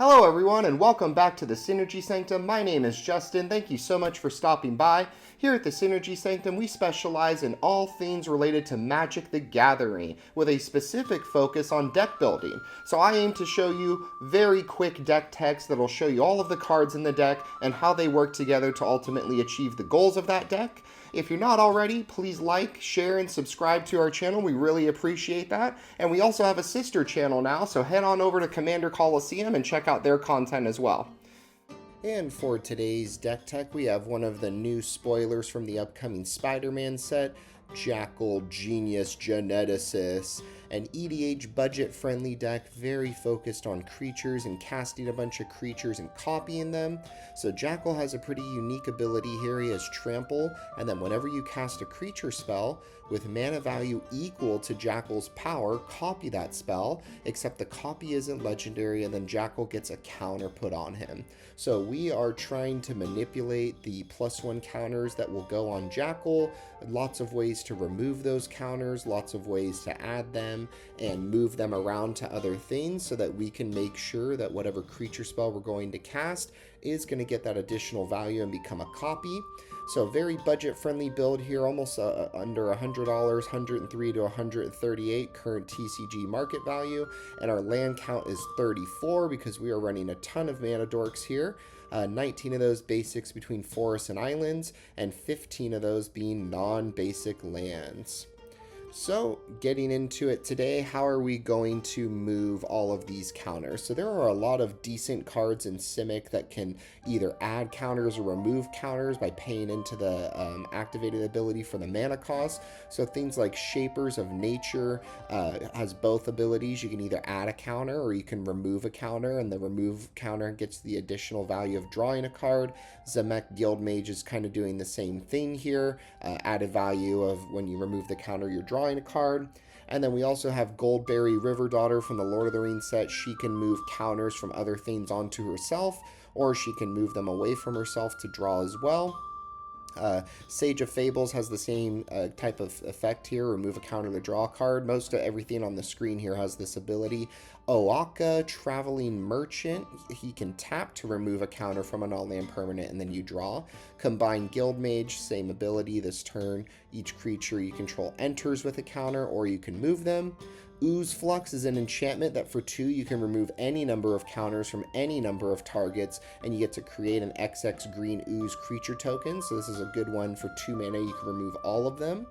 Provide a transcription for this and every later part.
Hello everyone and welcome back to the Synergy Sanctum. My name is Justin. Thank you so much for stopping by. Here at the Synergy Sanctum, we specialize in all things related to Magic the Gathering, with a specific focus on deck building. So I aim to show you very quick deck techs that'll show you all of the cards in the deck and how they work together to ultimately achieve the goals of that deck. If you're not already, please like, share, and subscribe to our channel. We really appreciate that. And we also have a sister channel now, so head on over to Commander Coliseum and check out their content as well. And for today's deck tech, we have one of the new spoilers from the upcoming Spider-Man set, Jackal Genius Geneticist, an EDH budget-friendly deck very focused on creatures and casting a bunch of creatures and copying them. So Jackal has a pretty unique ability here. He has Trample, and then whenever you cast a creature spell with mana value equal to Jackal's power, copy that spell, except the copy isn't legendary, and then Jackal gets a counter put on him. So we are trying to manipulate the +1 counters that will go on Jackal, lots of ways to remove those counters, lots of ways to add them, and move them around to other things so that we can make sure that whatever creature spell we're going to cast is going to get that additional value and become a copy. So very budget-friendly build here, almost under $100, 103 to 138 current TCG market value, and our land count is 34 because we are running a ton of mana dorks here. 19 of those basics between forests and islands, and 15 of those being non-basic lands. So, getting into it today, how are we going to move all of these counters? So there are a lot of decent cards in Simic that can either add counters or remove counters by paying into the activated ability for the mana cost. So things like Shapers of Nature has both abilities. You can either add a counter or you can remove a counter, and the remove counter gets the additional value of drawing a card. Zemek Guildmage is kind of doing the same thing here. Added value of when you remove the counter, you're drawing a card. And then we also have Goldberry River Daughter from the Lord of the Rings set. She can move counters from other things onto herself, or she can move them away from herself to draw as well. Sage of Fables has the same type of effect here, remove a counter to draw a card. Most of everything on the screen here has this ability. Oaka, Traveling Merchant, he can tap to remove a counter from an all-land permanent and then you draw. Combine Guildmage, same ability this turn. Each creature you control enters with a counter or you can move them. Ooze Flux is an enchantment that for 2 you can remove any number of counters from any number of targets, and you get to create an XX green Ooze creature token. So this is a good one for 2 mana. You can remove all of them.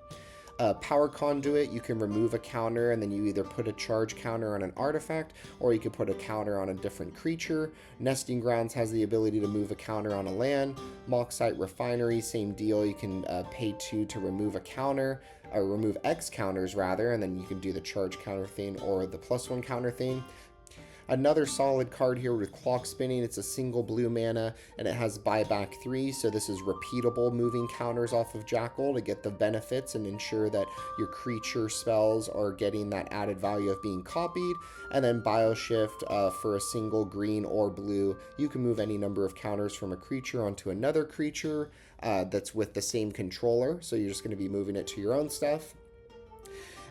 Power Conduit, you can remove a counter and then you either put a charge counter on an artifact or you can put a counter on a different creature. Nesting Grounds has the ability to move a counter on a land. Moxite Refinery, same deal. You can pay 2 to remove a counter, or remove X counters rather, and then you can do the charge counter thing or the +1 counter thing. Another solid card here with Clock Spinning. It's a single blue mana and it has buyback 3, so this is repeatable moving counters off of Jackal to get the benefits and ensure that your creature spells are getting that added value of being copied. And then Bioshift for a single green or blue. You can move any number of counters from a creature onto another creature that's with the same controller, so you're just going to be moving it to your own stuff.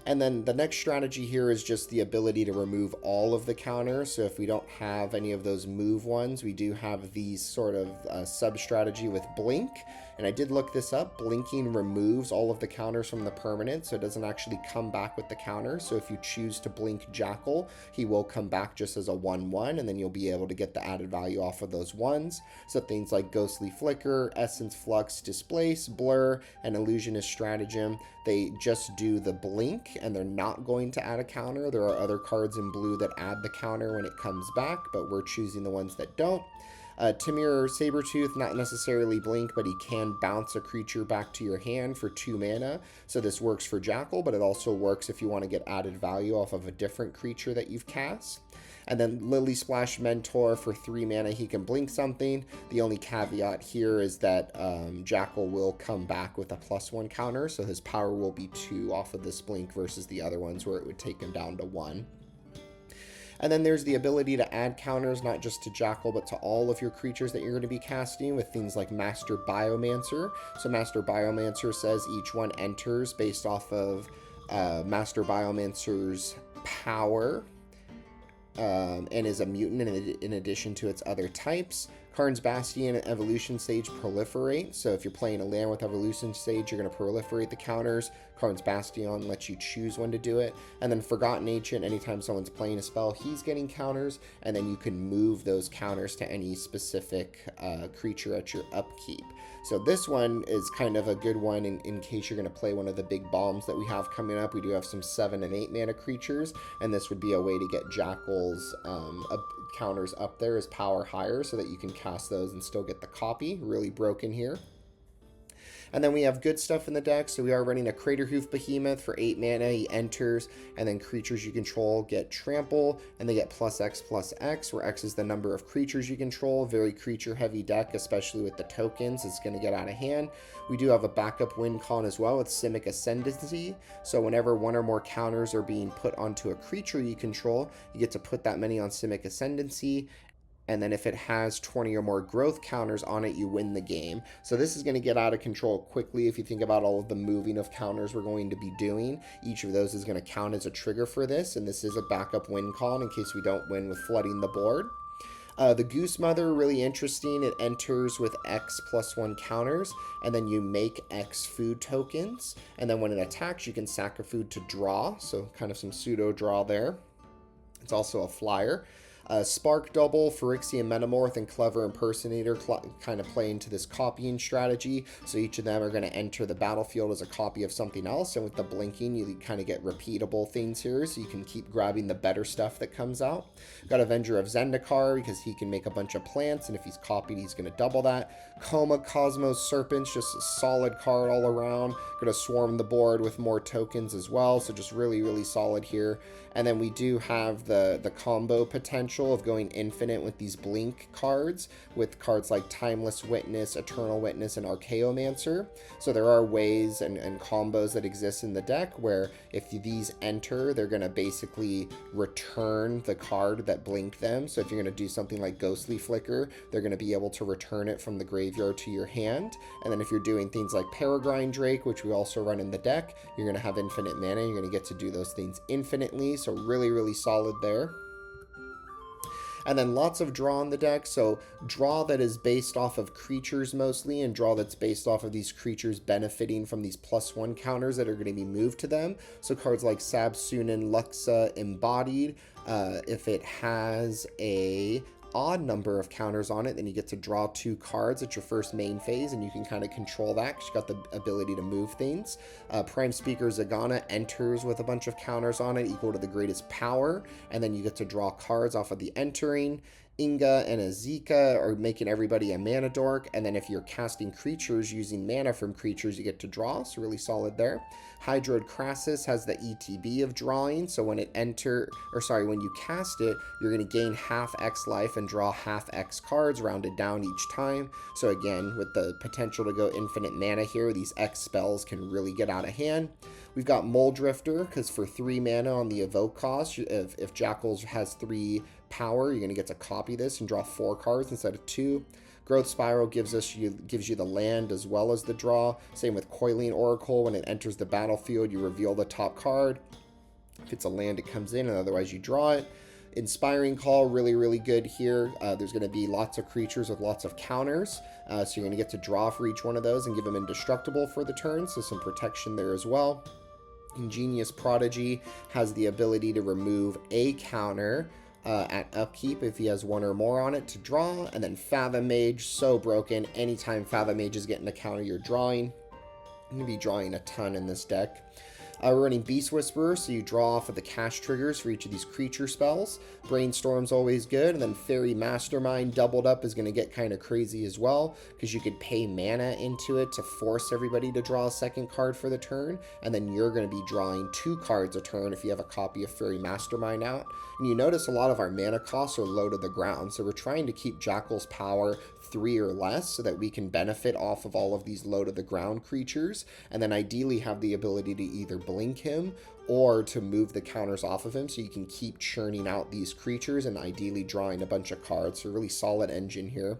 And then the next strategy here is just the ability to remove all of the counters. So if we don't have any of those move ones, we do have these sort of sub-strategy with Blink. And I did look this up. Blinking removes all of the counters from the permanent, so it doesn't actually come back with the counter. So if you choose to blink Jackal, he will come back just as a 1/1, and then you'll be able to get the added value off of those ones. So things like Ghostly Flicker, Essence Flux, Displace, Blur, and Illusionist Stratagem, they just do the blink, and they're not going to add a counter. There are other cards in blue that add the counter when it comes back, but we're choosing the ones that don't. Tamir Sabertooth, not necessarily blink, but he can bounce a creature back to your hand for 2 mana. So this works for Jackal, but it also works if you want to get added value off of a different creature that you've cast. And then Lily Splash Mentor for 3 mana, he can blink something. The only caveat here is that Jackal will come back with a +1 counter, so his power will be 2 off of this blink versus the other ones where it would take him down to 1. And then there's the ability to add counters, not just to Jackal, but to all of your creatures that you're going to be casting with things like Master Biomancer. So Master Biomancer says each one enters based off of Master Biomancer's power. and is a mutant in addition to its other types. Karn's Bastion and Evolution Stage proliferate, so if you're playing a land with Evolution Stage, you're going to proliferate the counters. Karn's Bastion lets you choose when to do it. And then Forgotten Ancient, anytime someone's playing a spell, he's getting counters, and then you can move those counters to any specific creature at your upkeep. So this one is kind of a good one in case you're going to play one of the big bombs that we have coming up. We do have some 7 and 8 mana creatures, and this would be a way to get Jackal's counters up there as power higher so that you can cast those and still get the copy. Really broken here. And then we have good stuff in the deck. So we are running a Craterhoof Behemoth for 8 mana. He enters, and then creatures you control get trample, and they get +X/+X, where X is the number of creatures you control. Very creature-heavy deck, especially with the tokens. It's going to get out of hand. We do have a backup win con as well with Simic Ascendancy. So whenever one or more counters are being put onto a creature you control, you get to put that many on Simic Ascendancy. And then if it has 20 or more growth counters on it, you win the game. So this is going to get out of control quickly if you think about all of the moving of counters we're going to be doing. Each of those is going to count as a trigger for this, and this is a backup win con in case we don't win with flooding the board. The Goose Mother, really interesting. It enters with X+1 counters, and then you make X food tokens. And then when it attacks, you can sack a food to draw, so kind of some pseudo draw there. It's also a flyer. Spark Double, Phyrexian Metamorph, and Clever Impersonator kind of play into this copying strategy. So each of them are going to enter the battlefield as a copy of something else. And with the blinking, you kind of get repeatable things here. So you can keep grabbing the better stuff that comes out. Got Avenger of Zendikar because he can make a bunch of plants. And if he's copied, he's going to double that. Coma Cosmos Serpents, just a solid card all around. Going to swarm the board with more tokens as well. So just really, really solid here. And then we do have the combo potential of going infinite with these blink cards, with cards like Timeless Witness, Eternal Witness, and Archaeomancer. So there are ways and combos that exist in the deck where if these enter, they're going to basically return the card that blinked them. So if you're going to do something like Ghostly Flicker, they're going to be able to return it from the graveyard to your hand. And then if you're doing things like Peregrine Drake, which we also run in the deck, you're going to have infinite mana. You're going to get to do those things infinitely. So really, really solid there. And then lots of draw in the deck, so draw that is based off of creatures mostly, and draw that's based off of these creatures benefiting from these +1 counters that are going to be moved to them. So cards like Sabsunin Luxa Embodied, if it has a odd number of counters on it, then you get to draw 2 cards at your first main phase, and you can kind of control that because you got the ability to move things. Prime Speaker Zagana enters with a bunch of counters on it equal to the greatest power, and then you get to draw cards off of the entering. Inga and Azika are making everybody a mana dork, and then if you're casting creatures using mana from creatures, you get to draw, so really solid there. Hydroid Crassus has the ETB of drawing, so when when you cast it, you're going to gain half X life and draw half X cards, rounded down each time. So again, with the potential to go infinite mana here, these X spells can really get out of hand. We've got Mole Drifter, because for 3 mana on the evoke cost, if Jackal has 3 power, you're going to get to copy this and draw 4 cards instead of 2. Growth Spiral gives you the land as well as the draw. Same with Coiling Oracle. When it enters the battlefield, you reveal the top card. If it's a land, it comes in, and otherwise you draw it. Inspiring Call, really, really good here. There's going to be lots of creatures with lots of counters, so you're going to get to draw for each one of those and give them indestructible for the turn, so some protection there as well. Ingenious Prodigy has the ability to remove a counter at upkeep if he has 1 or more on it to draw. And then Fathom Mage, so broken. Anytime Fathom Mage is getting a counter, you're drawing. I'm going to be drawing a ton in this deck. We're running Beast Whisperer, so you draw off of the cast triggers for each of these creature spells. Brainstorm's always good, and then Fairy Mastermind doubled up is going to get kind of crazy as well, because you could pay mana into it to force everybody to draw a second card for the turn, and then you're going to be drawing 2 cards a turn if you have a copy of Fairy Mastermind out. And you notice a lot of our mana costs are low to the ground, so we're trying to keep Jackal's power 3 or less so that we can benefit off of all of these low to the ground creatures, and then ideally have the ability to either blink him or to move the counters off of him, so you can keep churning out these creatures and ideally drawing a bunch of cards. So really solid engine here.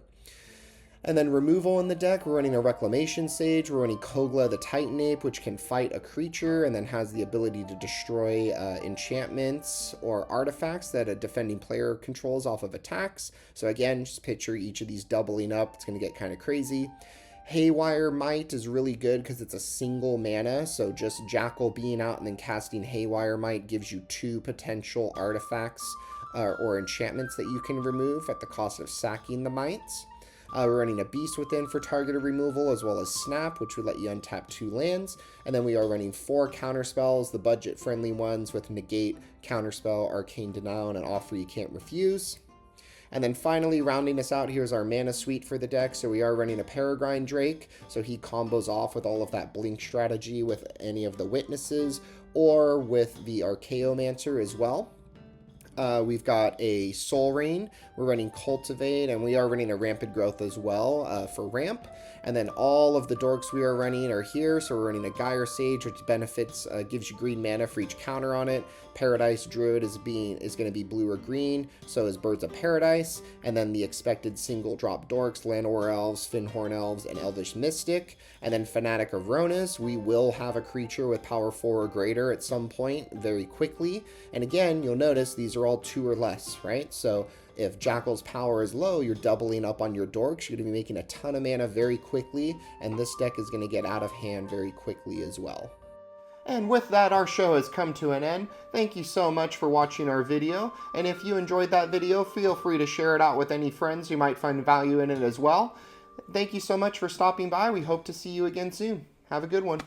And then removal in the deck, we're running a Reclamation Sage, we're running Kogla the Titan Ape, which can fight a creature and then has the ability to destroy enchantments or artifacts that a defending player controls off of attacks. So again, just picture each of these doubling up, it's going to get kind of crazy. Haywire Might is really good because it's a single mana, so just Jackal being out and then casting Haywire Might gives you 2 potential artifacts or enchantments that you can remove at the cost of sacking the Mites. We're running a Beast Within for targeted removal, as well as Snap, which would let you untap 2 lands. And then we are running 4 counterspells, the budget-friendly ones with Negate, Counterspell, Arcane Denial, and an offer you can't refuse. And then finally, rounding us out, here's our mana suite for the deck. So we are running a Peregrine Drake, so he combos off with all of that Blink strategy with any of the Witnesses, or with the Archaeomancer as well. We've got a Soul Rain, we're running Cultivate, and we are running a Rampant Growth as well for ramp. And then all of the dorks we are running are here, so we're running a Gyre Sage, which benefits, gives you green mana for each counter on it. Paradise Druid is going to be blue or green, so is Birds of Paradise. And then the expected single drop dorks, Llanowar Elves, Finhorn Elves, and Elvish Mystic. And then Fanatic of Ronas, we will have a creature with power 4 or greater at some point very quickly. And again, you'll notice these are all 2 or less, right? So if Jackal's power is low, you're doubling up on your dorks. You're going to be making a ton of mana very quickly, and this deck is going to get out of hand very quickly as well. And with that, our show has come to an end. Thank you so much for watching our video, and if you enjoyed that video, feel free to share it out with any friends who might find value in it as well. Thank you so much for stopping by. We hope to see you again soon. Have a good one.